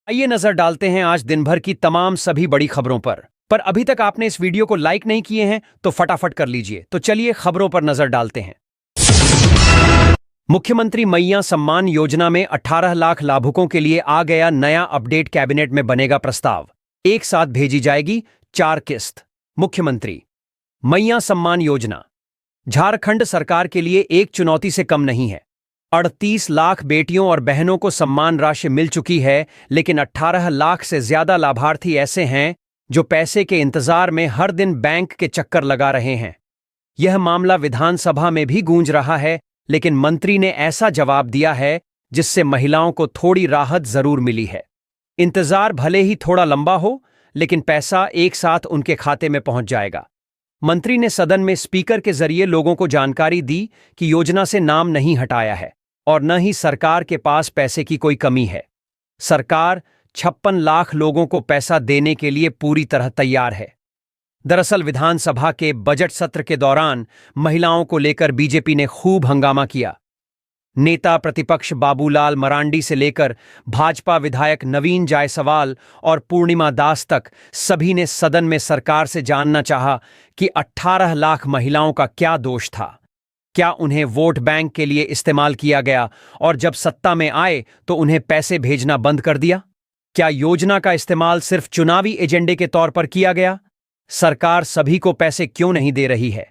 आइए नजर डालते हैं आज दिन भर की तमाम सभी बड़ी खबरों पर अभी तक आपने इस वीडियो को लाइक नहीं किए हैं तो फटाफट कर लीजिए। तो चलिए खबरों पर नजर डालते हैं। मुख्यमंत्री मैया सम्मान योजना में 18 लाख लाभुकों के लिए आ गया नया अपडेट। कैबिनेट में बनेगा प्रस्ताव, एक साथ भेजी जाएगी 4 किस्त। मुख्यमंत्री मैया सम्मान योजना झारखंड सरकार के लिए एक चुनौती से कम नहीं है। 38 लाख बेटियों और बहनों को सम्मान राशि मिल चुकी है, लेकिन 18 लाख से ज्यादा लाभार्थी ऐसे हैं जो पैसे के इंतजार में हर दिन बैंक के चक्कर लगा रहे हैं। यह मामला विधानसभा में भी गूंज रहा है, लेकिन मंत्री ने ऐसा जवाब दिया है जिससे महिलाओं को थोड़ी राहत जरूर मिली है। इंतजार भले ही थोड़ा लंबा हो, लेकिन पैसा एक साथ उनके खाते में पहुंच जाएगा। मंत्री ने सदन में स्पीकर के जरिए लोगों को जानकारी दी कि योजना से नाम नहीं हटाया है और न ही सरकार के पास पैसे की कोई कमी है। सरकार 56 लाख लोगों को पैसा देने के लिए पूरी तरह तैयार है। दरअसल विधानसभा के बजट सत्र के दौरान महिलाओं को लेकर बीजेपी ने खूब हंगामा किया। नेता प्रतिपक्ष बाबूलाल मरांडी से लेकर भाजपा विधायक नवीन जायसवाल और पूर्णिमा दास तक सभी ने सदन में सरकार से जानना चाहा कि 18 लाख महिलाओं का क्या दोष था। क्या उन्हें वोट बैंक के लिए इस्तेमाल किया गया और जब सत्ता में आए तो उन्हें पैसे भेजना बंद कर दिया? क्या योजना का इस्तेमाल सिर्फ चुनावी एजेंडे के तौर पर किया गया? सरकार सभी को पैसे क्यों नहीं दे रही है?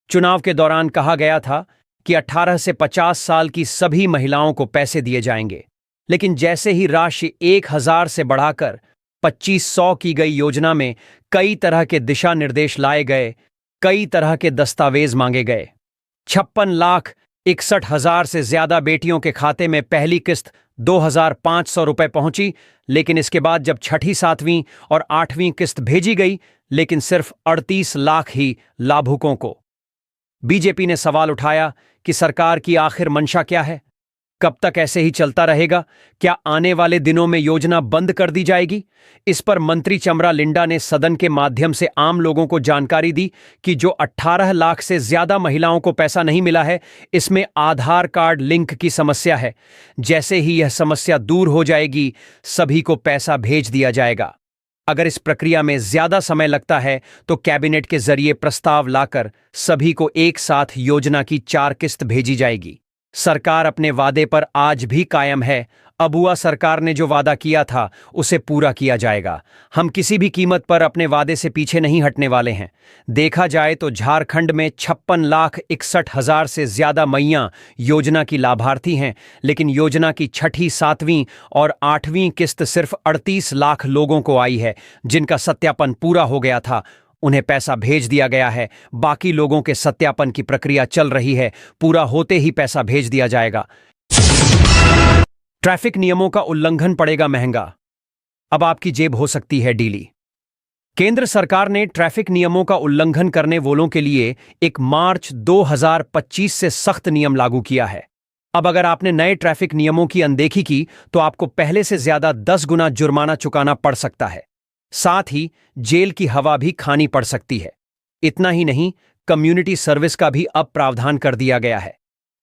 चुनाव के दौरान कहा गया था कि 18 से 50 साल की सभी महिलाओं को पैसे दिए जाएंगे, लेकिन जैसे ही राशि 1000 से बढ़ाकर 2500 की गई, योजना में कई तरह के दिशा निर्देश लाए गए, कई तरह के दस्तावेज मांगे गए। 56,61,000 से ज्यादा बेटियों के खाते में पहली किस्त 2500 रुपए पहुंची, लेकिन इसके बाद जब छठी, 7वीं और 8वीं किस्त भेजी गई, लेकिन सिर्फ 38 लाख ही लाभुकों को। बीजेपी ने सवाल उठाया कि सरकार की आखिर मंशा क्या है? कब तक ऐसे ही चलता रहेगा? क्या आने वाले दिनों में योजना बंद कर दी जाएगी? इस पर मंत्री चमरा लिंडा ने सदन के माध्यम से आम लोगों को जानकारी दी कि जो 18 लाख से ज्यादा महिलाओं को पैसा नहीं मिला है, इसमें आधार कार्ड लिंक की समस्या है। जैसे ही यह समस्या दूर हो जाएगी, सभी को पैसा भेज दिया जाएगा। अगर इस प्रक्रिया में ज्यादा समय लगता है तो कैबिनेट के जरिए प्रस्ताव लाकर सभी को एक साथ योजना की 4 किस्त भेजी जाएगी। सरकार अपने वादे पर आज भी कायम है। अबुआ सरकार ने जो वादा किया था उसे पूरा किया जाएगा। हम किसी भी कीमत पर अपने वादे से पीछे नहीं हटने वाले हैं। देखा जाए तो झारखंड में 56,61,000 से ज्यादा मैया योजना की लाभार्थी हैं, लेकिन योजना की छठी, 7वीं और 8वीं किस्त सिर्फ 38 लाख लोगों को आई है, जिनका सत्यापन पूरा हो गया था। उन्हें पैसा भेज दिया गया है। बाकी लोगों के सत्यापन की प्रक्रिया चल रही है। पूरा होते ही पैसा भेज दिया जाएगा। ट्रैफिक नियमों का उल्लंघन पड़ेगा महंगा, अब आपकी जेब हो सकती है डीली। केंद्र सरकार ने ट्रैफिक नियमों का उल्लंघन करने वालों के लिए 1 मार्च 2025 से सख्त नियम लागू किया है। अब अगर आपने नए ट्रैफिक नियमों की अनदेखी की तो आपको पहले से ज्यादा 10 गुना जुर्माना चुकाना पड़ सकता है। साथ ही जेल की हवा भी खानी पड़ सकती है। इतना ही नहीं, कम्युनिटी सर्विस का भी अब प्रावधान कर दिया गया है।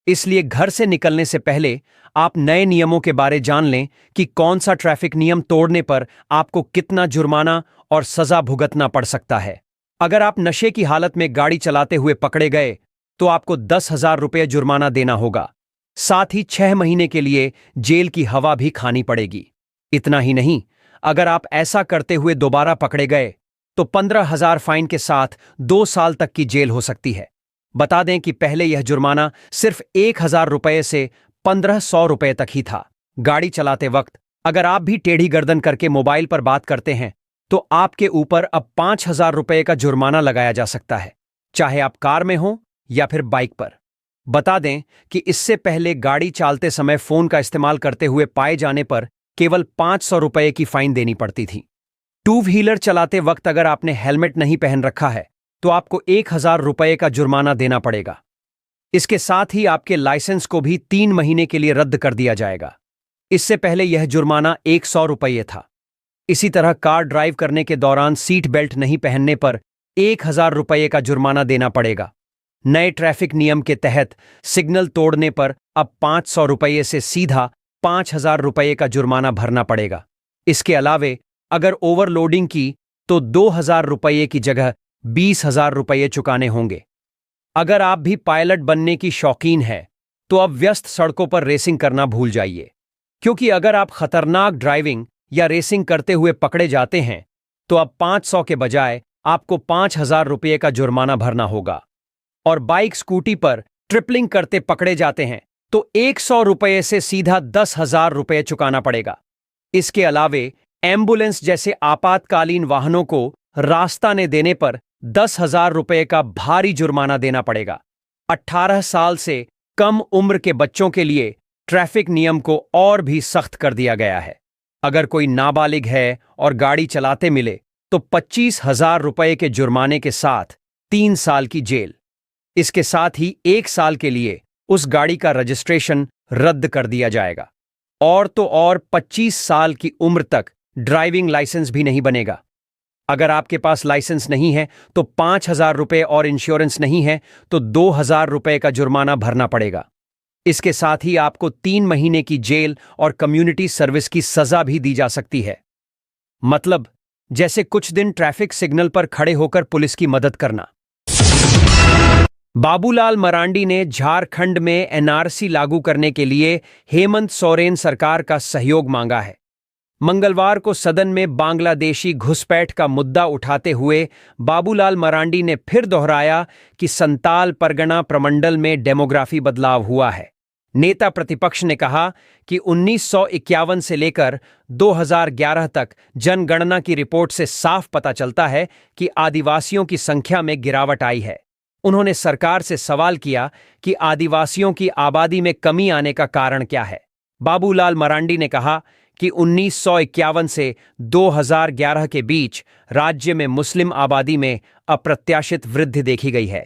इसलिए घर से निकलने से पहले आप नए नियमों के बारे जान लें कि कौन सा ट्रैफिक नियम तोड़ने पर आपको कितना जुर्माना और सजा भुगतना पड़ सकता है। अगर आप नशे की हालत में गाड़ी चलाते हुए पकड़े गए तो आपको 10,000 रुपये जुर्माना देना होगा। साथ ही 6 महीने के लिए जेल की हवा भी खानी पड़ेगी। इतना ही नहीं, अगर आप ऐसा करते हुए दोबारा पकड़े गए तो 15,000 फाइन के साथ 2 साल तक की जेल हो सकती है। बता दें कि पहले यह जुर्माना सिर्फ 1,000 रुपये से 1,500 रुपये तक ही था। गाड़ी चलाते वक्त अगर आप भी टेढ़ी गर्दन करके मोबाइल पर बात करते हैं तो आपके ऊपर अब 5,000 रुपये का जुर्माना लगाया जा सकता है, चाहे आप कार में हो या फिर बाइक पर। बता दें कि इससे पहले गाड़ी चलाते समय फोन का इस्तेमाल करते हुए पाए जाने पर केवल 500 रुपये की फाइन देनी पड़ती थी। 2 व्हीलर चलाते वक्त अगर आपने हेलमेट नहीं पहन रखा है तो आपको 1,000 रुपये का जुर्माना देना पड़ेगा। इसके साथ ही आपके लाइसेंस को भी 3 महीने के लिए रद्द कर दिया जाएगा। इससे पहले यह जुर्माना 100 रुपये था। इसी तरह कार ड्राइव करने के दौरान सीट बेल्ट नहीं पहनने पर 1,000 रुपये का जुर्माना देना पड़ेगा। नए ट्रैफिक नियम के तहत सिग्नल तोड़ने पर अब 500 रुपये से सीधा 5,000 रुपये का जुर्माना भरना पड़ेगा। इसके अलावे अगर ओवरलोडिंग की तो 2,000 रुपये की जगह 20,000 रुपये चुकाने होंगे। अगर आप भी पायलट बनने की शौकीन है तो अब व्यस्त सड़कों पर रेसिंग करना भूल जाइए, क्योंकि अगर आप खतरनाक ड्राइविंग या रेसिंग करते हुए पकड़े जाते हैं तो अब 500 के बजाय आपको 5,000 रुपये का जुर्माना भरना होगा। और बाइक स्कूटी पर ट्रिपलिंग करते पकड़े जाते हैं तो 100 रुपये से सीधा 10,000 रुपये चुकाना पड़ेगा। इसके अलावे एम्बुलेंस जैसे आपातकालीन वाहनों को रास्ता न देने पर 10,000 रुपये का भारी जुर्माना देना पड़ेगा। 18 साल से कम उम्र के बच्चों के लिए ट्रैफिक नियम को और भी सख्त कर दिया गया है। अगर कोई नाबालिग है और गाड़ी चलाते मिले तो 25,000 रुपये के जुर्माने के साथ 3 साल की जेल। इसके साथ ही 1 साल के लिए उस गाड़ी का रजिस्ट्रेशन रद्द कर दिया जाएगा। और तो और 25 साल की उम्र तक ड्राइविंग लाइसेंस भी नहीं बनेगा। अगर आपके पास लाइसेंस नहीं है तो 5,000 रुपये और इंश्योरेंस नहीं है तो 2,000 रुपये का जुर्माना भरना पड़ेगा। इसके साथ ही आपको 3 महीने की जेल और कम्युनिटी सर्विस की सजा भी दी जा सकती है। मतलब जैसे कुछ दिन ट्रैफिक सिग्नल पर खड़े होकर पुलिस की मदद करना। बाबूलाल मरांडी ने झारखंड में एनआरसी लागू करने के लिए हेमंत सोरेन सरकार का सहयोग मांगा है। मंगलवार को सदन में बांग्लादेशी घुसपैठ का मुद्दा उठाते हुए बाबूलाल मरांडी ने फिर दोहराया कि संताल परगना प्रमंडल में डेमोग्राफी बदलाव हुआ है। नेता प्रतिपक्ष ने कहा कि 1951 से लेकर 2011 तक जनगणना की रिपोर्ट से साफ पता चलता है कि आदिवासियों की संख्या में गिरावट आई है। उन्होंने सरकार से सवाल किया कि आदिवासियों की आबादी में कमी आने का कारण क्या है। बाबूलाल मरांडी ने कहा कि 1951 से 2011 के बीच राज्य में मुस्लिम आबादी में अप्रत्याशित वृद्धि देखी गई है।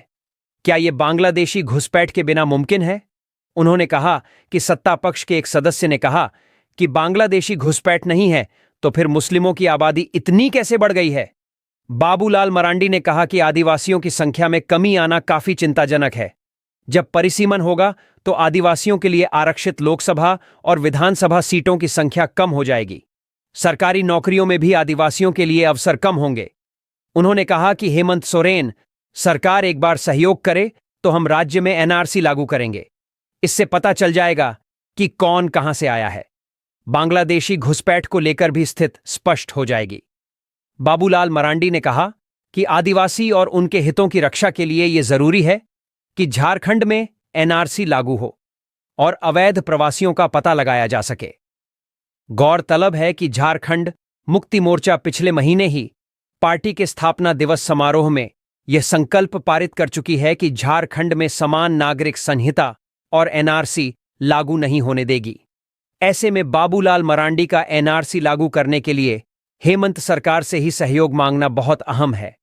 क्या यह बांग्लादेशी घुसपैठ के बिना मुमकिन है? उन्होंने कहा कि सत्ता पक्ष के एक सदस्य ने कहा कि बांग्लादेशी घुसपैठ नहीं है तो फिर मुस्लिमों की आबादी इतनी कैसे बढ़ गई है। बाबूलाल मरांडी ने कहा कि आदिवासियों की संख्या में कमी आना काफी चिंताजनक है। जब परिसीमन होगा तो आदिवासियों के लिए आरक्षित लोकसभा और विधानसभा सीटों की संख्या कम हो जाएगी। सरकारी नौकरियों में भी आदिवासियों के लिए अवसर कम होंगे। उन्होंने कहा कि हेमंत सोरेन सरकार एक बार सहयोग करे तो हम राज्य में एनआरसी लागू करेंगे। इससे पता चल जाएगा कि कौन कहां से आया है। बांग्लादेशी घुसपैठ को लेकर भी स्थिति स्पष्ट हो जाएगी। बाबूलाल मरांडी ने कहा कि आदिवासी और उनके हितों की रक्षा के लिए यह जरूरी है कि झारखंड में एनआरसी लागू हो और अवैध प्रवासियों का पता लगाया जा सके। गौरतलब है कि झारखंड मुक्ति मोर्चा पिछले महीने ही पार्टी के स्थापना दिवस समारोह में यह संकल्प पारित कर चुकी है कि झारखंड में समान नागरिक संहिता और एनआरसी लागू नहीं होने देगी। ऐसे में बाबूलाल मरांडी का एनआरसी लागू करने के लिए हेमंत सरकार से ही सहयोग मांगना बहुत अहम है।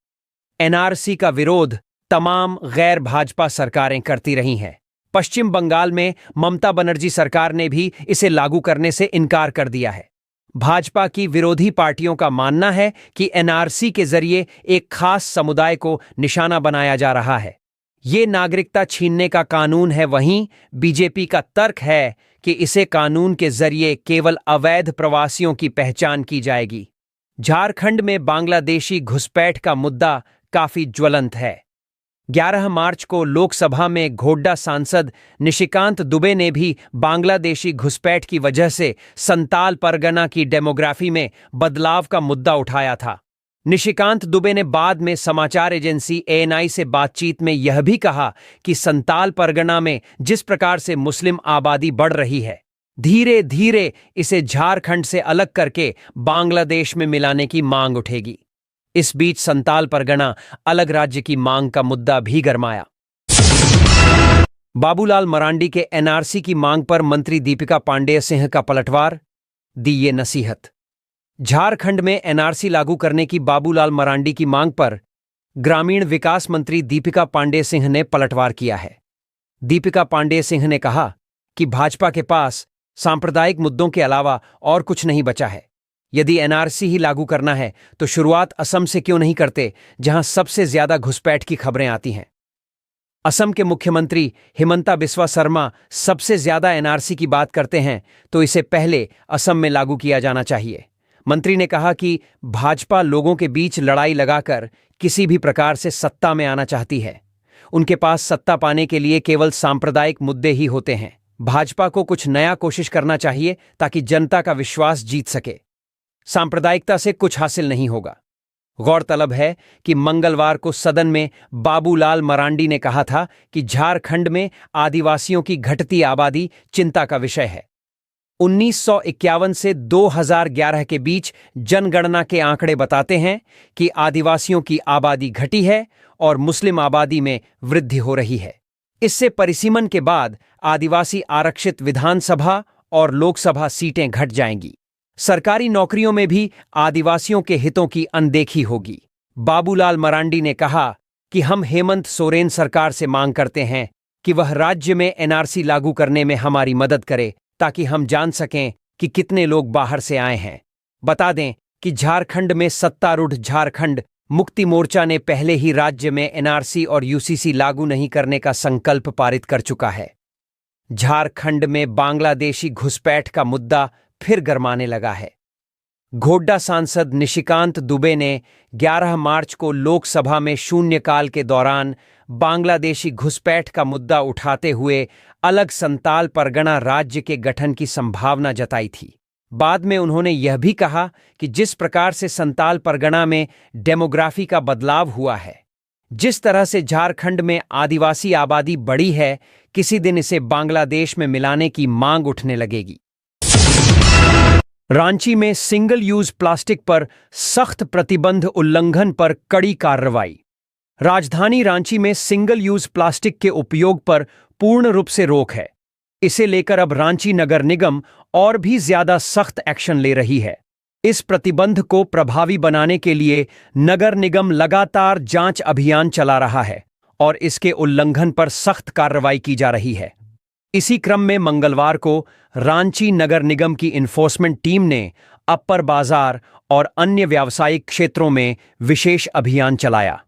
एनआरसी का विरोध तमाम गैर भाजपा सरकारें करती रही हैं। पश्चिम बंगाल में ममता बनर्जी सरकार ने भी इसे लागू करने से इनकार कर दिया है। भाजपा की विरोधी पार्टियों का मानना है कि एनआरसी के जरिए एक खास समुदाय को निशाना बनाया जा रहा है। ये नागरिकता छीनने का कानून है। वहीं बीजेपी का तर्क है कि इसे कानून के जरिए केवल अवैध प्रवासियों की पहचान की जाएगी। झारखंड में बांग्लादेशी घुसपैठ का मुद्दा काफी ज्वलंत है। 11 मार्च को लोकसभा में घोड्डा सांसद निशिकांत दुबे ने भी बांग्लादेशी घुसपैठ की वजह से संताल परगना की डेमोग्राफी में बदलाव का मुद्दा उठाया था। निशिकांत दुबे ने बाद में समाचार एजेंसी एएनआई से बातचीत में यह भी कहा कि संताल परगना में जिस प्रकार से मुस्लिम आबादी बढ़ रही है, धीरे धीरे इसे झारखंड से अलग करके बांग्लादेश में मिलाने की मांग उठेगी। इस बीच संताल परगना अलग राज्य की मांग का मुद्दा भी गरमाया। बाबूलाल मरांडी के एनआरसी की मांग पर मंत्री दीपिका पांडेय सिंह का पलटवार, दी ये नसीहत। झारखंड में एनआरसी लागू करने की बाबूलाल मरांडी की मांग पर ग्रामीण विकास मंत्री दीपिका पांडेय सिंह ने पलटवार किया है। दीपिका पांडेय सिंह ने कहा कि भाजपा के पास सांप्रदायिक मुद्दों के अलावा और कुछ नहीं बचा है। यदि एनआरसी ही लागू करना है तो शुरुआत असम से क्यों नहीं करते, जहां सबसे ज्यादा घुसपैठ की खबरें आती हैं। असम के मुख्यमंत्री हिमंता बिस्वा शर्मा सबसे ज्यादा एनआरसी की बात करते हैं तो इसे पहले असम में लागू किया जाना चाहिए। मंत्री ने कहा कि भाजपा लोगों के बीच लड़ाई लगाकर किसी भी प्रकार से सत्ता में आना चाहती है। उनके पास सत्ता पाने के लिए केवल सांप्रदायिक मुद्दे ही होते हैं। भाजपा को कुछ नया कोशिश करना चाहिए ताकि जनता का विश्वास जीत सके। सांप्रदायिकता से कुछ हासिल नहीं होगा। गौरतलब है कि मंगलवार को सदन में बाबूलाल मरांडी ने कहा था कि झारखंड में आदिवासियों की घटती आबादी चिंता का विषय है। 1951 से 2011 के बीच जनगणना के आंकड़े बताते हैं कि आदिवासियों की आबादी घटी है और मुस्लिम आबादी में वृद्धि हो रही है। इससे परिसीमन के बाद आदिवासी आरक्षित विधानसभा और लोकसभा सीटें घट जाएंगी। सरकारी नौकरियों में भी आदिवासियों के हितों की अनदेखी होगी। बाबूलाल मरांडी ने कहा कि हम हेमंत सोरेन सरकार से मांग करते हैं कि वह राज्य में एनआरसी लागू करने में हमारी मदद करे ताकि हम जान सकें कि कितने लोग बाहर से आए हैं। बता दें कि झारखंड में सत्तारूढ़ झारखंड मुक्ति मोर्चा ने पहले ही राज्य में एनआरसी और यूसीसी लागू नहीं करने का संकल्प पारित कर चुका है। झारखंड में बांग्लादेशी घुसपैठ का मुद्दा फिर गरमाने लगा है। गोड्डा सांसद निशिकांत दुबे ने 11 मार्च को लोकसभा में शून्यकाल के दौरान बांग्लादेशी घुसपैठ का मुद्दा उठाते हुए अलग संताल परगना राज्य के गठन की संभावना जताई थी। बाद में उन्होंने यह भी कहा कि जिस प्रकार से संताल परगना में डेमोग्राफी का बदलाव हुआ है, जिस तरह से झारखंड में आदिवासी आबादी बढ़ी है, किसी दिन इसे बांग्लादेश में मिलाने की मांग उठने लगेगी। रांची में सिंगल यूज प्लास्टिक पर सख्त प्रतिबंध उल्लंघन पर कड़ी कार्रवाई। राजधानी रांची में सिंगल यूज प्लास्टिक के उपयोग पर पूर्ण रूप से रोक है। इसे लेकर अब रांची नगर निगम और भी ज्यादा सख्त एक्शन ले रही है। इस प्रतिबंध को प्रभावी बनाने के लिए नगर निगम लगातार जांच अभियान चला रहा है और इसके उल्लंघन पर सख्त कार्रवाई की जा रही है। इसी क्रम में मंगलवार को रांची नगर निगम की इन्फोर्समेंट टीम ने अपर बाजार और अन्य व्यावसायिक क्षेत्रों में विशेष अभियान चलाया।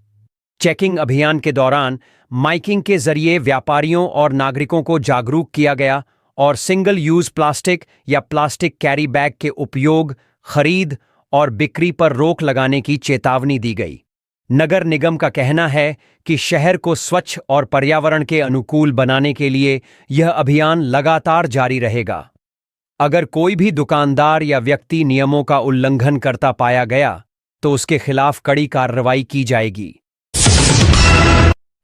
चेकिंग अभियान के दौरान माइकिंग के जरिए व्यापारियों और नागरिकों को जागरूक किया गया और सिंगल यूज प्लास्टिक या प्लास्टिक कैरी बैग के उपयोग, खरीद और बिक्री पर रोक लगाने की चेतावनी दी गई। नगर निगम का कहना है कि शहर को स्वच्छ और पर्यावरण के अनुकूल बनाने के लिए यह अभियान लगातार जारी रहेगा। अगर कोई भी दुकानदार या व्यक्ति नियमों का उल्लंघन करता पाया गया तो उसके खिलाफ कड़ी कार्रवाई की जाएगी।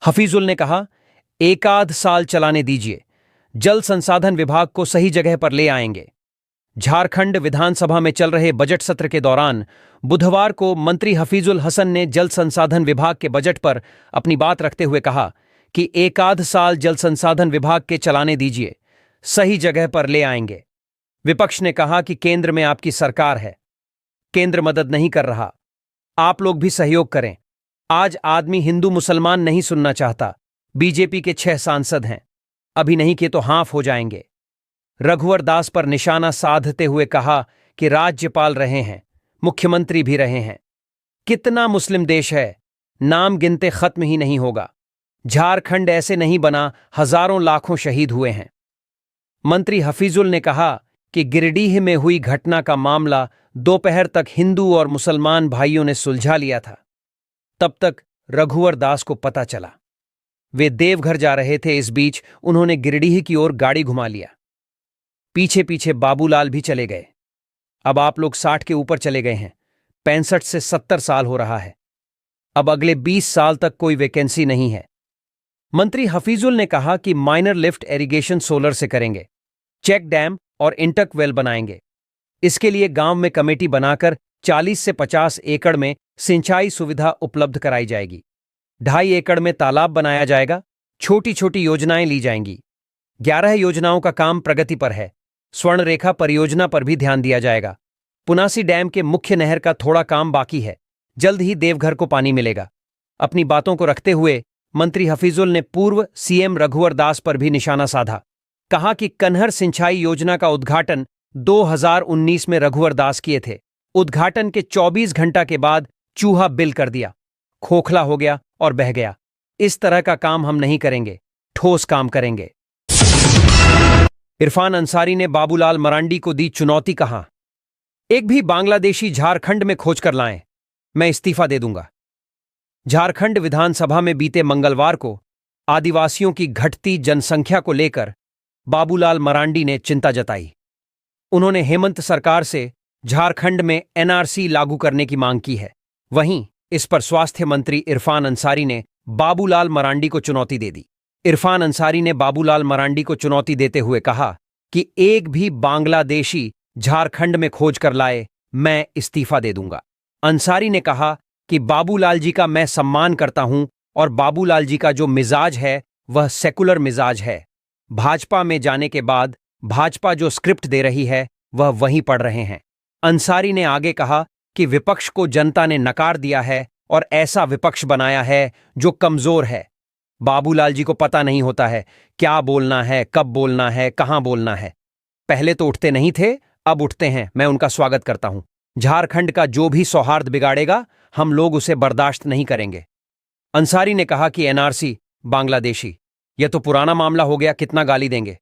हफीजुल ने कहा, एक आध साल चलाने दीजिए, जल संसाधन विभाग को सही जगह पर ले आएंगे। झारखंड विधानसभा में चल रहे बजट सत्र के दौरान बुधवार को मंत्री हफीजुल हसन ने जल संसाधन विभाग के बजट पर अपनी बात रखते हुए कहा कि एक आध साल जल संसाधन विभाग के चलाने दीजिए, सही जगह पर ले आएंगे। विपक्ष ने कहा कि केंद्र में आपकी सरकार है, केंद्र मदद नहीं कर रहा, आप लोग भी सहयोग करें। आज आदमी हिंदू मुसलमान नहीं सुनना चाहता। बीजेपी के 6 सांसद हैं, अभी नहीं किए तो हाफ हो जाएंगे। रघुवर दास पर निशाना साधते हुए कहा कि राज्यपाल रहे हैं, मुख्यमंत्री भी रहे हैं। कितना मुस्लिम देश है, नाम गिनते खत्म ही नहीं होगा। झारखंड ऐसे नहीं बना, हजारों लाखों शहीद हुए हैं। मंत्री हफीजुल ने कहा कि गिरिडीह में हुई घटना का मामला दोपहर तक हिंदू और मुसलमान भाइयों ने सुलझा लिया था। तब तक रघुवर दास को पता चला। वे देवघर जा रहे थे। इस बीच उन्होंने गिरिडीह की ओर गाड़ी घुमा लिया। पीछे पीछे बाबूलाल भी चले गए। अब आप लोग 60 के ऊपर चले गए हैं। 65 से 70 साल हो रहा है। अब अगले 20 साल तक कोई वैकेंसी नहीं है। मंत्री हफीजुल ने कहा कि माइनर लिफ्ट इरिगेशन सोलर से करेंगे, चेक डैम और इंटक वेल बनाएंगे। इसके लिए गांव में कमेटी बनाकर 40 से 50 एकड़ में सिंचाई सुविधा उपलब्ध कराई जाएगी। 2.5 एकड़ में तालाब बनाया जाएगा। छोटी छोटी योजनाएं ली जाएंगी। 11 योजनाओं का काम प्रगति पर है। स्वर्ण रेखा परियोजना पर भी ध्यान दिया जाएगा। पुनासी डैम के मुख्य नहर का थोड़ा काम बाकी है। जल्द ही देवघर को पानी मिलेगा। अपनी बातों को रखते हुए मंत्री हफीजुल ने पूर्व सीएम रघुवर दास पर भी निशाना साधा। कहा कि कन्हर सिंचाई योजना का उद्घाटन 2019 में रघुवर दास किए थे। उद्घाटन के 24 घंटा के बाद चूहा बिल कर दिया, खोखला हो गया और बह गया। इस तरह का काम हम नहीं करेंगे, ठोस काम करेंगे। इरफान अंसारी ने बाबूलाल मरांडी को दी चुनौती। कहा, एक भी बांग्लादेशी झारखंड में खोज कर लाएं, मैं इस्तीफा दे दूंगा। झारखंड विधानसभा में बीते मंगलवार को आदिवासियों की घटती जनसंख्या को लेकर बाबूलाल मरांडी ने चिंता जताई। उन्होंने हेमंत सरकार से झारखंड में एनआरसी लागू करने की मांग की है। वहीं इस पर स्वास्थ्य मंत्री इरफान अंसारी ने बाबूलाल मरांडी को चुनौती दे दी। इरफान अंसारी ने बाबूलाल मरांडी को चुनौती देते हुए कहा कि एक भी बांग्लादेशी झारखंड में खोज कर लाए, मैं इस्तीफा दे दूंगा। अंसारी ने कहा कि बाबूलाल जी का मैं सम्मान करता हूं और बाबूलाल जी का जो मिजाज है वह सेकुलर मिजाज है। भाजपा में जाने के बाद भाजपा जो स्क्रिप्ट दे रही है वह वहीं पढ़ रहे हैं। अंसारी ने आगे कहा कि विपक्ष को जनता ने नकार दिया है और ऐसा विपक्ष बनाया है जो कमजोर है। बाबूलाल जी को पता नहीं होता है क्या बोलना है, कब बोलना है, कहां बोलना है। पहले तो उठते नहीं थे, अब उठते हैं। मैं उनका स्वागत करता हूं। झारखंड का जो भी सौहार्द बिगाड़ेगा हम लोग उसे बर्दाश्त नहीं करेंगे। अंसारी ने कहा कि एनआरसी बांग्लादेशी, यह तो पुराना मामला हो गया, कितना गाली देंगे।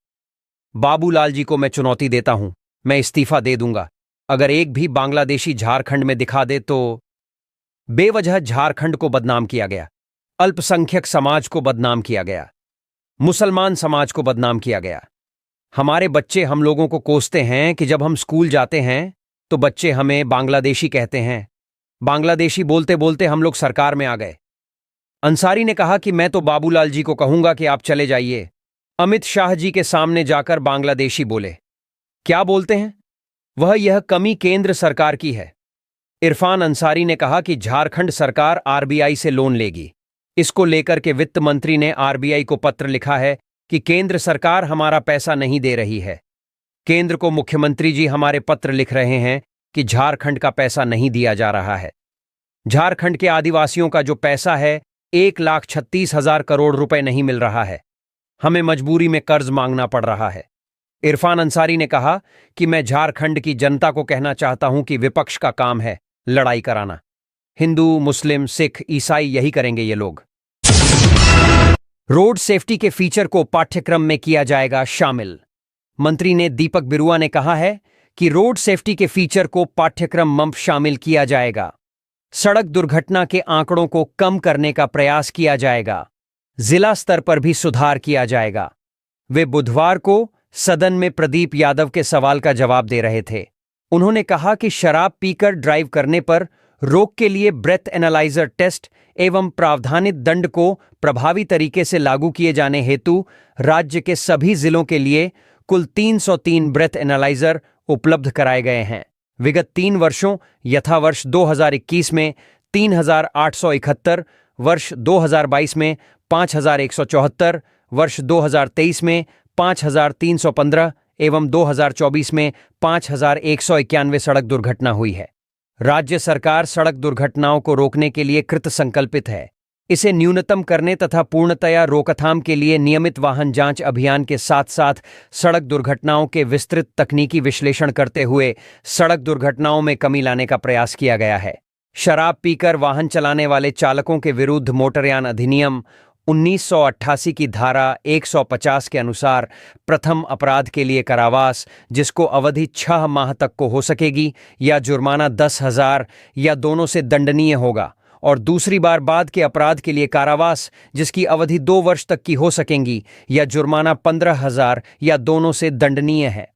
बाबूलाल जी को मैं चुनौती देता हूं, मैं इस्तीफा दे दूंगा। अगर एक भी बांग्लादेशी झारखंड में दिखा दे तो। बेवजह झारखंड को बदनाम किया गया, अल्पसंख्यक समाज को बदनाम किया गया, मुसलमान समाज को बदनाम किया गया। हमारे बच्चे हम लोगों को कोसते हैं कि जब हम स्कूल जाते हैं तो बच्चे हमें बांग्लादेशी कहते हैं। बांग्लादेशी बोलते बोलते हम लोग सरकार में आ गए। अंसारी ने कहा कि मैं तो बाबूलाल जी को कहूंगा कि आप चले जाइए, अमित शाह जी के सामने जाकर बांग्लादेशी बोले। क्या बोलते हैं वह, यह कमी केंद्र सरकार की है। इरफान अंसारी ने कहा कि झारखंड सरकार आरबीआई से लोन लेगी। इसको लेकर के वित्त मंत्री ने आरबीआई को पत्र लिखा है कि केंद्र सरकार हमारा पैसा नहीं दे रही है। केंद्र को मुख्यमंत्री जी हमारे पत्र लिख रहे हैं कि झारखंड का पैसा नहीं दिया जा रहा है। झारखंड के आदिवासियों का जो पैसा है 1,36,000 करोड़ रुपए नहीं मिल रहा है। हमें मजबूरी में कर्ज मांगना पड़ रहा है। इरफान अंसारी ने कहा कि मैं झारखंड की जनता को कहना चाहता हूं कि विपक्ष का काम है लड़ाई कराना। हिंदू, मुस्लिम, सिख, ईसाई यही करेंगे ये लोग। रोड सेफ्टी के फीचर को पाठ्यक्रम में किया जाएगा शामिल। मंत्री ने दीपक बिरुआ ने कहा है कि रोड सेफ्टी के फीचर को पाठ्यक्रम में शामिल किया जाएगा। सड़क दुर्घटना के आंकड़ों को कम करने का प्रयास किया जाएगा। जिला स्तर पर भी सुधार किया जाएगा। वे बुधवार को सदन में प्रदीप यादव के सवाल का जवाब दे रहे थे। उन्होंने कहा कि शराब पीकर ड्राइव करने पर रोक के लिए ब्रेथ एनालाइजर टेस्ट एवं प्रावधानित दंड को प्रभावी तरीके से लागू किए जाने हेतु राज्य के सभी जिलों के लिए कुल 303 ब्रेथ एनालाइजर उपलब्ध कराए गए हैं। विगत 3 वर्षों यथा वर्ष 2021 में 3,871, वर्ष 2022 में 5,174, वर्ष 2023 में 5,315 एवं 2024 में 5,191 सड़क दुर्घटना हुई है। राज्य सरकार सड़क दुर्घटनाओं को रोकने के लिए कृत संकल्पित है। इसे न्यूनतम करने तथा पूर्णतया रोकथाम के लिए नियमित वाहन जांच अभियान के साथ साथ सड़क दुर्घटनाओं के विस्तृत तकनीकी विश्लेषण करते हुए सड़क दुर्घटनाओं में कमी लाने का प्रयास किया गया है। शराब पीकर वाहन चलाने वाले चालकों के विरुद्ध मोटरयान अधिनियम 1988 की धारा 150 के अनुसार प्रथम अपराध के लिए कारावास, जिसको अवधि 6 माह तक को हो सकेगी, या जुर्माना 10,000 या दोनों से दंडनीय होगा, और दूसरी बार बाद के अपराध के लिए कारावास जिसकी अवधि 2 वर्ष तक की हो सकेंगी, या जुर्माना 15,000 या दोनों से दंडनीय है।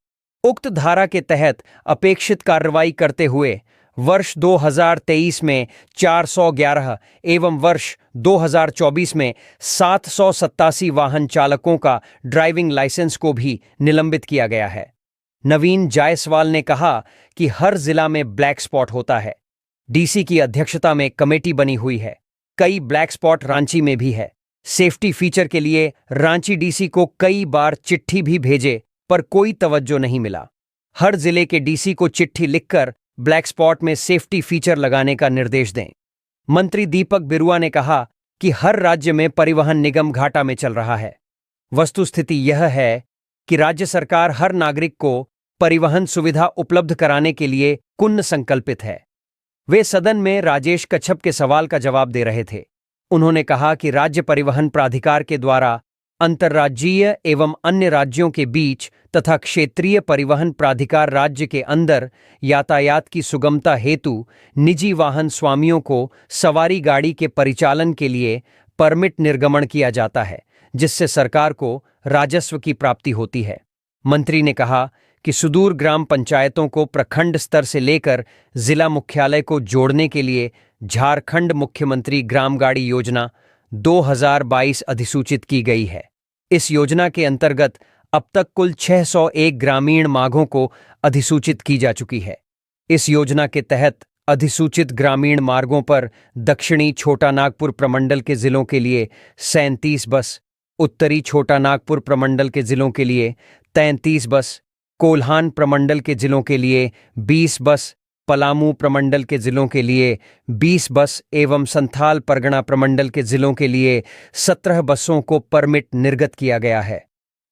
उक्त धारा के तहत अपेक्षित कार्रवाई करते हुए वर्ष 2023 में 411 एवं वर्ष 2024 में 787 वाहन चालकों का ड्राइविंग लाइसेंस को भी निलंबित किया गया है। नवीन जायसवाल ने कहा कि हर जिला में ब्लैक स्पॉट होता है। डीसी की अध्यक्षता में कमेटी बनी हुई है। कई ब्लैक स्पॉट रांची में भी है। सेफ्टी फीचर के लिए रांची डीसी को कई बार चिट्ठी भी भेजे पर कोई तवज्जो नहीं मिला। हर जिले के डीसी को चिट्ठी लिखकर ब्लैक स्पॉट में सेफ्टी फीचर लगाने का निर्देश दें। मंत्री दीपक बिरुआ ने कहा कि हर राज्य में परिवहन निगम घाटा में चल रहा है। वस्तुस्थिति यह है कि राज्य सरकार हर नागरिक को परिवहन सुविधा उपलब्ध कराने के लिए कुन्न संकल्पित है। वे सदन में राजेश कच्छप के सवाल का जवाब दे रहे थे। उन्होंने कहा कि राज्य परिवहन प्राधिकार के द्वारा अंतर्राज्यीय एवं अन्य राज्यों के बीच तथा क्षेत्रीय परिवहन प्राधिकार राज्य के अंदर यातायात की सुगमता हेतु निजी वाहन स्वामियों को सवारी गाड़ी के परिचालन के लिए परमिट निर्गमन किया जाता है, जिससे सरकार को राजस्व की प्राप्ति होती है। मंत्री ने कहा कि सुदूर ग्राम पंचायतों को प्रखंड स्तर से लेकर जिला मुख्यालय को जोड़ने के लिए झारखंड मुख्यमंत्री ग्राम गाड़ी योजना 2022 अधिसूचित की गई है। इस योजना के अंतर्गत अब तक कुल 601 ग्रामीण मांगों को अधिसूचित की जा चुकी है। इस योजना के तहत अधिसूचित ग्रामीण मार्गों पर दक्षिणी छोटा नागपुर प्रमंडल के जिलों के लिए 37 बस, उत्तरी छोटा नागपुर प्रमंडल के जिलों के लिए 33 बस, कोल्हान प्रमंडल के जिलों के लिए 20 बस, पलामू प्रमंडल के जिलों के लिए 20 बस एवं संथाल परगना प्रमंडल के जिलों के लिए 17 बसों को परमिट निर्गत किया गया है।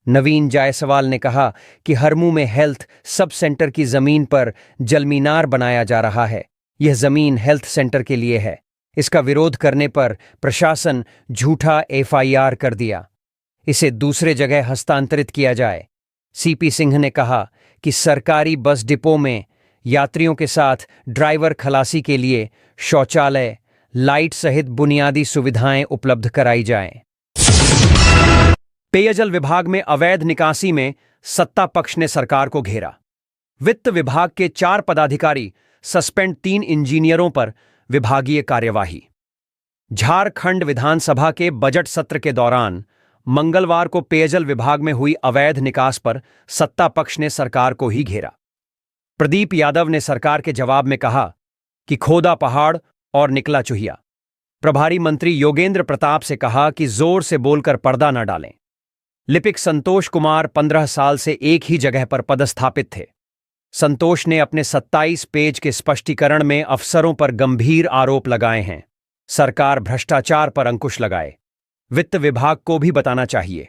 नवीन जायसवाल ने कहा कि हरमू में हेल्थ सब सेंटर की जमीन पर जलमीनार बनाया जा रहा है। यह जमीन हेल्थ सेंटर के लिए है। इसका विरोध करने पर प्रशासन झूठा FIR कर दिया। इसे दूसरे जगह हस्तांतरित किया जाए। CP सिंह ने कहा कि सरकारी बस डिपो में यात्रियों के साथ ड्राइवर खलासी के लिए शौचालय, लाइट सहित बुनियादी सुविधाएं उपलब्ध कराई जाएं। पेयजल विभाग में अवैध निकासी में सत्ता पक्ष ने सरकार को घेरा। वित्त विभाग के 4 पदाधिकारी सस्पेंड, 3 इंजीनियरों पर विभागीय कार्यवाही। झारखंड विधानसभा के बजट सत्र के दौरान मंगलवार को पेयजल विभाग में हुई अवैध निकास पर सत्ता पक्ष ने सरकार को ही घेरा। प्रदीप यादव ने सरकार के जवाब में कहा कि खोदा पहाड़ और निकला चूहिया। प्रभारी मंत्री योगेंद्र प्रताप से कहा कि जोर से बोलकर पर्दा न डालें। लिपिक संतोष कुमार 15 साल से एक ही जगह पर पदस्थापित थे। संतोष ने अपने 27 पेज के स्पष्टीकरण में अफसरों पर गंभीर आरोप लगाए हैं। सरकार भ्रष्टाचार पर अंकुश लगाए। वित्त विभाग को भी बताना चाहिए।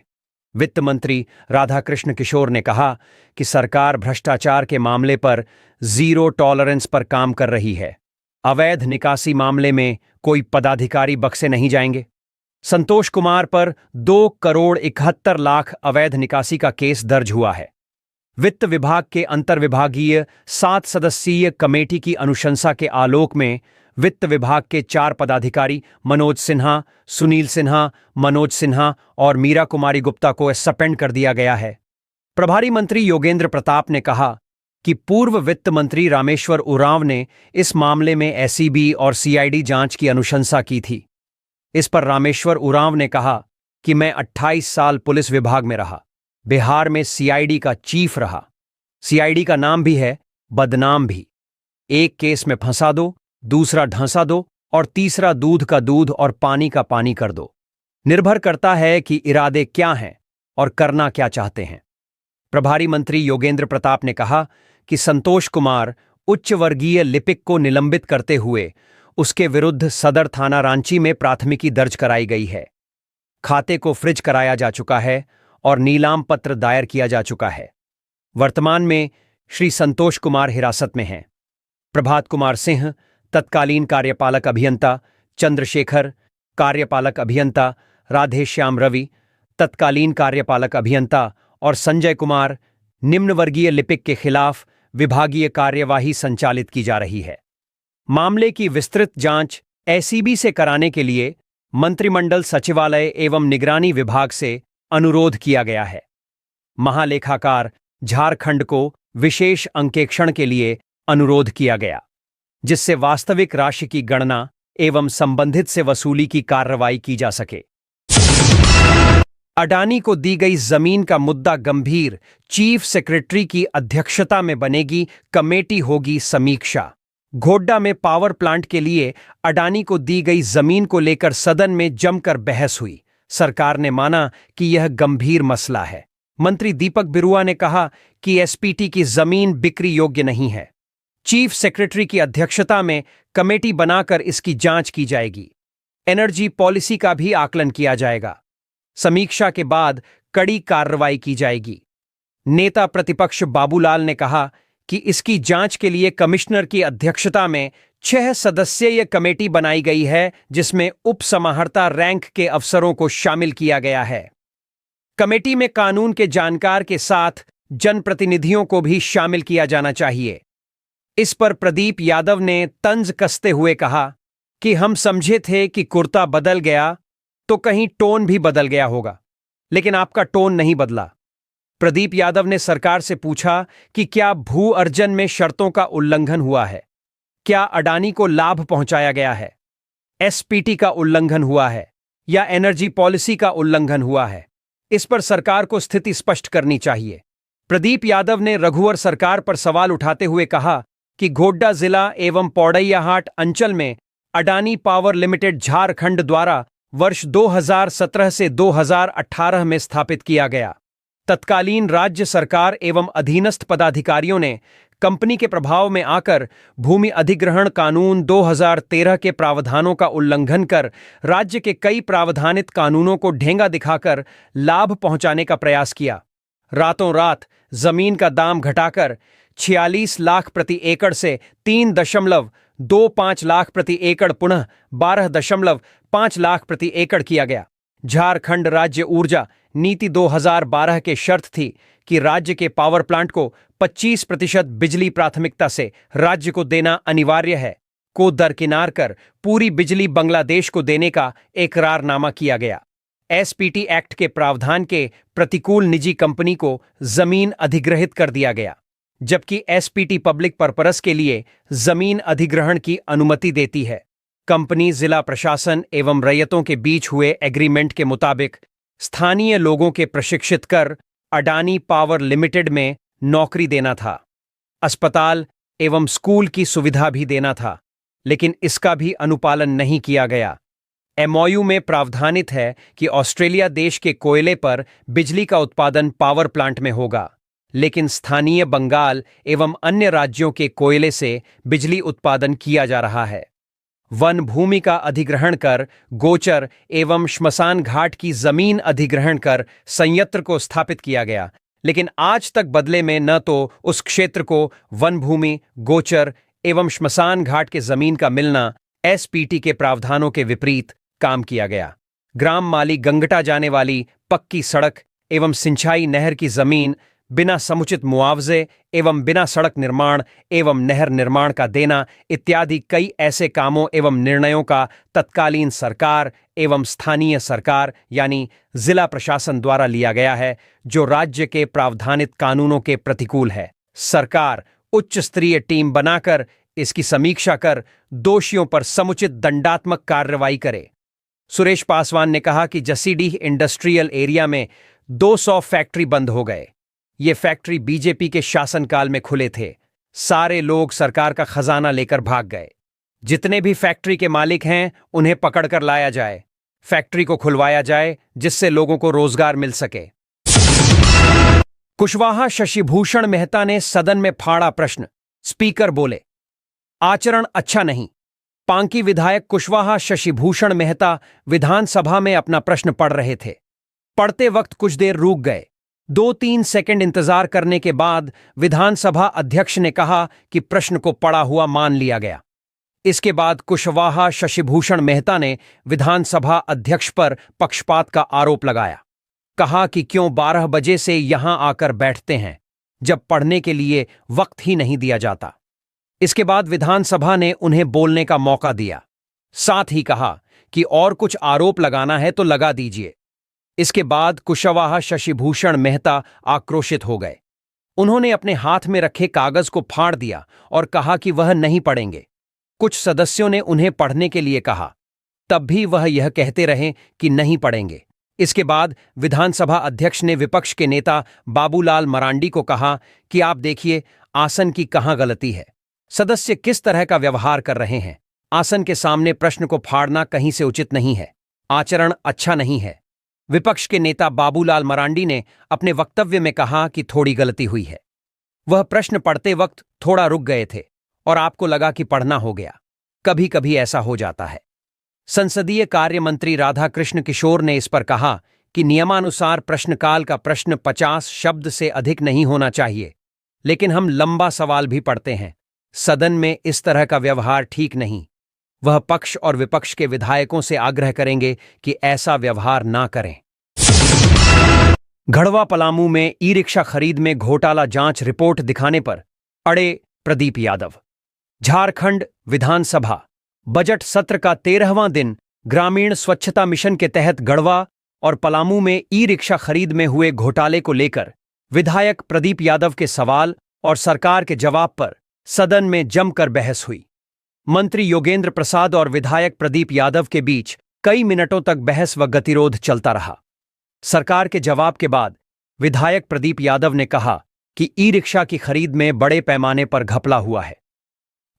वित्त मंत्री राधाकृष्ण किशोर ने कहा कि सरकार भ्रष्टाचार के मामले पर जीरो टॉलरेंस पर काम कर रही है। अवैध निकासी मामले में कोई पदाधिकारी बख्शे नहीं जाएंगे। संतोष कुमार पर 2 करोड़ 71 लाख अवैध निकासी का केस दर्ज हुआ है। वित्त विभाग के अंतर्विभागीय 7 सदस्यीय कमेटी की अनुशंसा के आलोक में वित्त विभाग के 4 पदाधिकारी मनोज सिन्हा, सुनील सिन्हा, मनोज सिन्हा और मीरा कुमारी गुप्ता को सस्पेंड कर दिया गया है। प्रभारी मंत्री योगेंद्र प्रताप ने कहा कि पूर्व वित्त मंत्री रामेश्वर उरांव ने इस मामले में SEB और CID जांच की अनुशंसा की थी। इस पर रामेश्वर उरांव ने कहा कि मैं 28 साल पुलिस विभाग में रहा, बिहार में CID का चीफ रहा। CID का नाम भी है, बदनाम भी। एक केस में फंसा दो, दूसरा ढंसा दो और तीसरा दूध का दूध और पानी का पानी कर दो। निर्भर करता है कि इरादे क्या हैं और करना क्या चाहते हैं। प्रभारी मंत्री योगेंद्र प्रताप ने कहा कि संतोष कुमार उच्च वर्गीय लिपिक को निलंबित करते हुए उसके विरुद्ध सदर थाना रांची में प्राथमिकी दर्ज कराई गई है। खाते को फ्रिज कराया जा चुका है और नीलाम पत्र दायर किया जा चुका है। वर्तमान में श्री संतोष कुमार हिरासत में हैं। प्रभात कुमार सिंह तत्कालीन कार्यपालक अभियंता, चंद्रशेखर कार्यपालक अभियंता, राधेश्याम रवि तत्कालीन कार्यपालक अभियंता और संजय कुमार निम्न वर्गीय लिपिक के खिलाफ विभागीय कार्यवाही संचालित की जा रही है। मामले की विस्तृत जांच SEB से कराने के लिए मंत्रिमंडल सचिवालय एवं निगरानी विभाग से अनुरोध किया गया है। महालेखाकार झारखंड को विशेष अंकेक्षण के लिए अनुरोध किया गया, जिससे वास्तविक राशि की गणना एवं संबंधित से वसूली की कार्रवाई की जा सके। अडानी को दी गई जमीन का मुद्दा गंभीर, चीफ सेक्रेटरी की अध्यक्षता में बनेगी कमेटी, होगी समीक्षा। घोड्डा में पावर प्लांट के लिए अडानी को दी गई जमीन को लेकर सदन में जमकर बहस हुई। सरकार ने माना कि यह गंभीर मसला है। मंत्री दीपक बिरुआ ने कहा कि SPT की जमीन बिक्री योग्य नहीं है। चीफ सेक्रेटरी की अध्यक्षता में कमेटी बनाकर इसकी जांच की जाएगी। एनर्जी पॉलिसी का भी आकलन किया जाएगा। समीक्षा के बाद कड़ी कार्रवाई की जाएगी। नेता प्रतिपक्ष बाबूलाल ने कहा कि इसकी जांच के लिए कमिश्नर की अध्यक्षता में 6 सदस्यीय कमेटी बनाई गई है, जिसमें उप समाहर्ता रैंक के अफसरों को शामिल किया गया है। कमेटी में कानून के जानकार के साथ जनप्रतिनिधियों को भी शामिल किया जाना चाहिए। इस पर प्रदीप यादव ने तंज कसते हुए कहा कि हम समझे थे कि कुर्ता बदल गया तो कहीं टोन भी बदल गया होगा, लेकिन आपका टोन नहीं बदला। प्रदीप यादव ने सरकार से पूछा कि क्या भू अर्जन में शर्तों का उल्लंघन हुआ है, क्या अडानी को लाभ पहुंचाया गया है, एसपीटी का उल्लंघन हुआ है या एनर्जी पॉलिसी का उल्लंघन हुआ है। इस पर सरकार को स्थिति स्पष्ट करनी चाहिए। प्रदीप यादव ने रघुवर सरकार पर सवाल उठाते हुए कहा कि गोड्डा जिला एवं पौड़ैयाहाट अंचल में अडानी पावर लिमिटेड झारखंड द्वारा वर्ष 2017 से 2018 में स्थापित किया गया। तत्कालीन राज्य सरकार एवं अधीनस्थ पदाधिकारियों ने कंपनी के प्रभाव में आकर भूमि अधिग्रहण कानून 2013 के प्रावधानों का उल्लंघन कर राज्य के कई प्रावधानित कानूनों को ढेंगा दिखाकर लाभ पहुंचाने का प्रयास किया। रातों रात जमीन का दाम घटाकर 46 लाख प्रति एकड़ से 3.25 लाख प्रति एकड़ पुनः 12.5 लाख प्रति एकड़ किया गया। झारखंड राज्य ऊर्जा नीति 2012 के शर्त थी कि राज्य के पावर प्लांट को 25% बिजली प्राथमिकता से राज्य को देना अनिवार्य है को दरकिनार कर पूरी बिजली बांग्लादेश को देने का इकरारनामा किया गया। एसपीटी एक्ट के प्रावधान के प्रतिकूल निजी कंपनी को जमीन अधिग्रहित कर दिया गया, जबकि एसपीटी पब्लिक पर्पस के लिए जमीन अधिग्रहण की अनुमति देती है। कंपनी जिला प्रशासन एवं रैयतों के बीच हुए एग्रीमेंट के मुताबिक स्थानीय लोगों के प्रशिक्षित कर अडानी पावर लिमिटेड में नौकरी देना था, अस्पताल एवं स्कूल की सुविधा भी देना था, लेकिन इसका भी अनुपालन नहीं किया गया। एमओयू में प्रावधानित है कि ऑस्ट्रेलिया देश के कोयले पर बिजली का उत्पादन पावर प्लांट में होगा, लेकिन स्थानीय बंगाल एवं अन्य राज्यों के कोयले से बिजली उत्पादन किया जा रहा है। वन भूमि का अधिग्रहण कर गोचर एवं श्मशान घाट की जमीन अधिग्रहण कर संयंत्र को स्थापित किया गया, लेकिन आज तक बदले में न तो उस क्षेत्र को वन भूमि, गोचर एवं श्मशान घाट के जमीन का मिलना एसपीटी के प्रावधानों के विपरीत काम किया गया। ग्राम माली गंगटा जाने वाली पक्की सड़क एवं सिंचाई नहर की जमीन बिना समुचित मुआवजे एवं बिना सड़क निर्माण एवं नहर निर्माण का देना इत्यादि कई ऐसे कामों एवं निर्णयों का तत्कालीन सरकार एवं स्थानीय सरकार यानी जिला प्रशासन द्वारा लिया गया है, जो राज्य के प्रावधानित कानूनों के प्रतिकूल है। सरकार उच्च स्तरीय टीम बनाकर इसकी समीक्षा कर दोषियों पर समुचित दंडात्मक कार्रवाई करे। सुरेश पासवान ने कहा कि जसीडीह इंडस्ट्रियल एरिया में 200 फैक्ट्री बंद हो गए। ये फैक्ट्री बीजेपी के शासनकाल में खुले थे। सारे लोग सरकार का खजाना लेकर भाग गए। जितने भी फैक्ट्री के मालिक हैं उन्हें पकड़कर लाया जाए, फैक्ट्री को खुलवाया जाए जिससे लोगों को रोजगार मिल सके। कुशवाहा शशिभूषण मेहता ने सदन में फाड़ा प्रश्न। स्पीकर बोले, आचरण अच्छा नहीं। पांकी विधायक कुशवाहा शशिभूषण मेहता विधानसभा में अपना प्रश्न पढ़ रहे थे। पढ़ते वक्त कुछ देर रुक गए। 2-3 सेकंड इंतजार करने के बाद विधानसभा अध्यक्ष ने कहा कि प्रश्न को पढ़ा हुआ मान लिया गया। इसके बाद कुशवाहा शशिभूषण मेहता ने विधानसभा अध्यक्ष पर पक्षपात का आरोप लगाया। कहा कि क्यों 12 बजे से यहां आकर बैठते हैं जब पढ़ने के लिए वक्त ही नहीं दिया जाता। इसके बाद विधानसभा ने उन्हें बोलने का मौका दिया। साथ ही कहा कि और कुछ आरोप लगाना है तो लगा दीजिए। इसके बाद कुशवाहा शशिभूषण मेहता आक्रोशित हो गए। उन्होंने अपने हाथ में रखे कागज को फाड़ दिया और कहा कि वह नहीं पढ़ेंगे। कुछ सदस्यों ने उन्हें पढ़ने के लिए कहा, तब भी वह यह कहते रहे कि नहीं पढ़ेंगे। इसके बाद विधानसभा अध्यक्ष ने विपक्ष के नेता बाबूलाल मरांडी को कहा कि आप देखिए आसन की कहां गलती है, सदस्य किस तरह का व्यवहार कर रहे हैं। आसन के सामने प्रश्न को फाड़ना कहीं से उचित नहीं है, आचरण अच्छा नहीं है। विपक्ष के नेता बाबूलाल मरांडी ने अपने वक्तव्य में कहा कि थोड़ी गलती हुई है। वह प्रश्न पढ़ते वक्त थोड़ा रुक गए थे और आपको लगा कि पढ़ना हो गया। कभी कभी ऐसा हो जाता है। संसदीय कार्य मंत्री राधाकृष्ण किशोर ने इस पर कहा कि नियमानुसार प्रश्नकाल का प्रश्न 50 शब्द से अधिक नहीं होना चाहिए, लेकिन हम लंबा सवाल भी पढ़ते हैं। सदन में इस तरह का व्यवहार ठीक नहीं। वह पक्ष और विपक्ष के विधायकों से आग्रह करेंगे कि ऐसा व्यवहार ना करें। गढ़वा पलामू में ई रिक्शा खरीद में घोटाला जांच रिपोर्ट दिखाने पर अड़े प्रदीप यादव। झारखंड विधानसभा बजट सत्र का 13वां दिन ग्रामीण स्वच्छता मिशन के तहत गढ़वा और पलामू में ई रिक्शा खरीद में हुए घोटाले को लेकर विधायक प्रदीप यादव के सवाल और सरकार के जवाब पर सदन में जमकर बहस हुई। मंत्री योगेंद्र प्रसाद और विधायक प्रदीप यादव के बीच कई मिनटों तक बहस व गतिरोध चलता रहा। सरकार के जवाब के बाद विधायक प्रदीप यादव ने कहा कि ई रिक्शा की खरीद में बड़े पैमाने पर घपला हुआ है।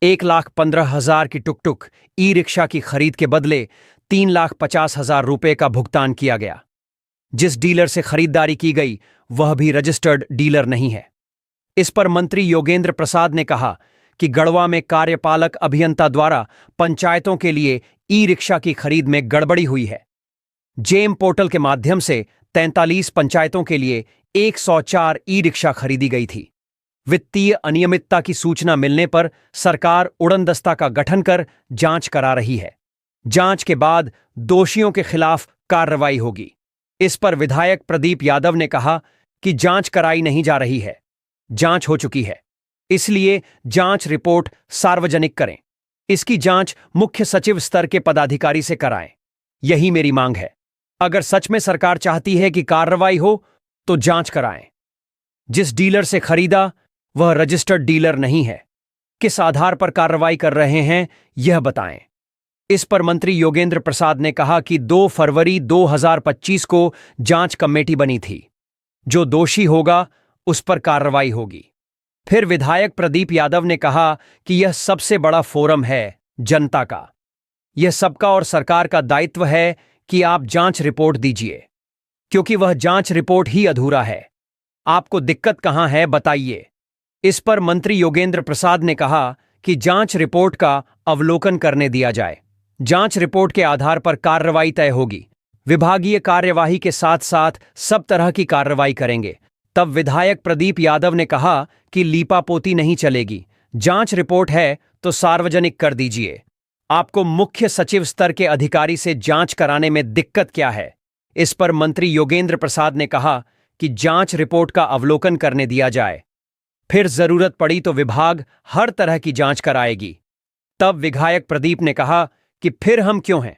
1,15,000 की टुकटुक ई रिक्शा की खरीद के बदले 3,50,000 रुपये का भुगतान किया गया। जिस डीलर से खरीदारी की गई वह भी रजिस्टर्ड डीलर नहीं है। इस पर मंत्री योगेंद्र प्रसाद ने कहा कि गढ़वा में कार्यपालक अभियंता द्वारा पंचायतों के लिए ई रिक्शा की खरीद में गड़बड़ी हुई है। जेम पोर्टल के माध्यम से 43 पंचायतों के लिए 104 ई रिक्शा खरीदी गई थी। वित्तीय अनियमितता की सूचना मिलने पर सरकार उड़नदस्ता का गठन कर जांच करा रही है। जांच के बाद दोषियों के खिलाफ कार्रवाई होगी। इस पर विधायक प्रदीप यादव ने कहा कि जांच कराई नहीं जा रही है, जांच हो चुकी है, इसलिए जांच रिपोर्ट सार्वजनिक करें। इसकी जांच मुख्य सचिव स्तर के पदाधिकारी से कराएं। यही मेरी मांग है। अगर सच में सरकार चाहती है कि कार्रवाई हो तो जांच कराएं। जिस डीलर से खरीदा वह रजिस्टर्ड डीलर नहीं है। किस आधार पर कार्रवाई कर रहे हैं यह बताएं। इस पर मंत्री योगेंद्र प्रसाद ने कहा कि 2 फरवरी 2025 को जांच कमेटी बनी थी। जो दोषी होगा उस पर कार्रवाई होगी। फिर विधायक प्रदीप यादव ने कहा कि यह सबसे बड़ा फोरम है जनता का। यह सबका और सरकार का दायित्व है कि आप जांच रिपोर्ट दीजिए, क्योंकि वह जांच रिपोर्ट ही अधूरा है। आपको दिक्कत कहां है बताइए। इस पर मंत्री योगेंद्र प्रसाद ने कहा कि जांच रिपोर्ट का अवलोकन करने दिया जाए। जांच रिपोर्ट के आधार पर कार्रवाई तय होगी। विभागीय कार्यवाही के साथ साथ सब तरह की कार्रवाई करेंगे। तब विधायक प्रदीप यादव ने कहा कि लीपापोती नहीं चलेगी। जांच रिपोर्ट है तो सार्वजनिक कर दीजिए। आपको मुख्य सचिव स्तर के अधिकारी से जांच कराने में दिक्कत क्या है? इस पर मंत्री योगेंद्र प्रसाद ने कहा कि जांच रिपोर्ट का अवलोकन करने दिया जाए, फिर जरूरत पड़ी तो विभाग हर तरह की जांच कराएगी। तब विधायक प्रदीप ने कहा कि फिर हम क्यों हैं?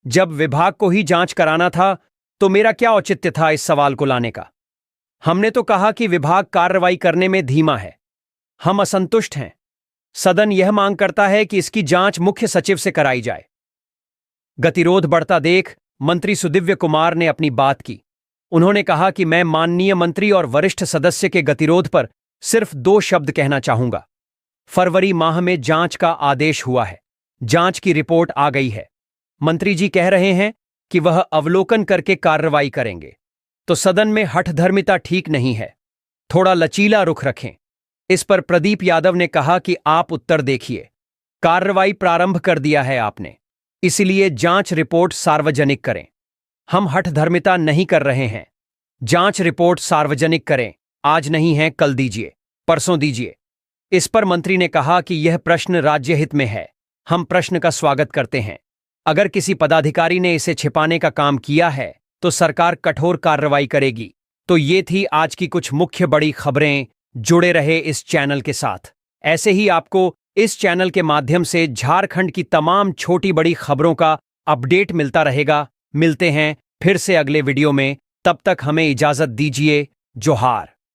जब विभाग को ही जांच कराना था तो मेरा क्या औचित्य था इस सवाल को लाने का? हमने तो कहा कि विभाग कार्रवाई करने में धीमा है। हम असंतुष्ट हैं। सदन यह मांग करता है कि इसकी जांच मुख्य सचिव से कराई जाए। गतिरोध बढ़ता देख मंत्री सुदिव्य कुमार ने अपनी बात की। उन्होंने कहा कि मैं माननीय मंत्री और वरिष्ठ सदस्य के गतिरोध पर सिर्फ 2 शब्द कहना चाहूंगा। फरवरी माह में जांच का आदेश हुआ है। जांच की रिपोर्ट आ गई है। मंत्री जी कह रहे हैं कि वह अवलोकन करके कार्रवाई करेंगे, तो सदन में हठधर्मिता ठीक नहीं है। थोड़ा लचीला रुख रखें। इस पर प्रदीप यादव ने कहा कि आप उत्तर देखिए, कार्रवाई प्रारंभ कर दिया है आपने, इसलिए जांच रिपोर्ट सार्वजनिक करें। हम हठधर्मिता नहीं कर रहे हैं। जांच रिपोर्ट सार्वजनिक करें। आज नहीं है कल दीजिए, परसों दीजिए। इस पर मंत्री ने कहा कि यह प्रश्न राज्य हित में है। हम प्रश्न का स्वागत करते हैं। अगर किसी पदाधिकारी ने इसे छिपाने का काम किया है तो सरकार कठोर कार्रवाई करेगी। तो ये थी आज की कुछ मुख्य बड़ी खबरें। जुड़े रहे इस चैनल के साथ। ऐसे ही आपको इस चैनल के माध्यम से झारखंड की तमाम छोटी बड़ी खबरों का अपडेट मिलता रहेगा। मिलते हैं फिर से अगले वीडियो में। तब तक हमें इजाजत दीजिए। जोहार।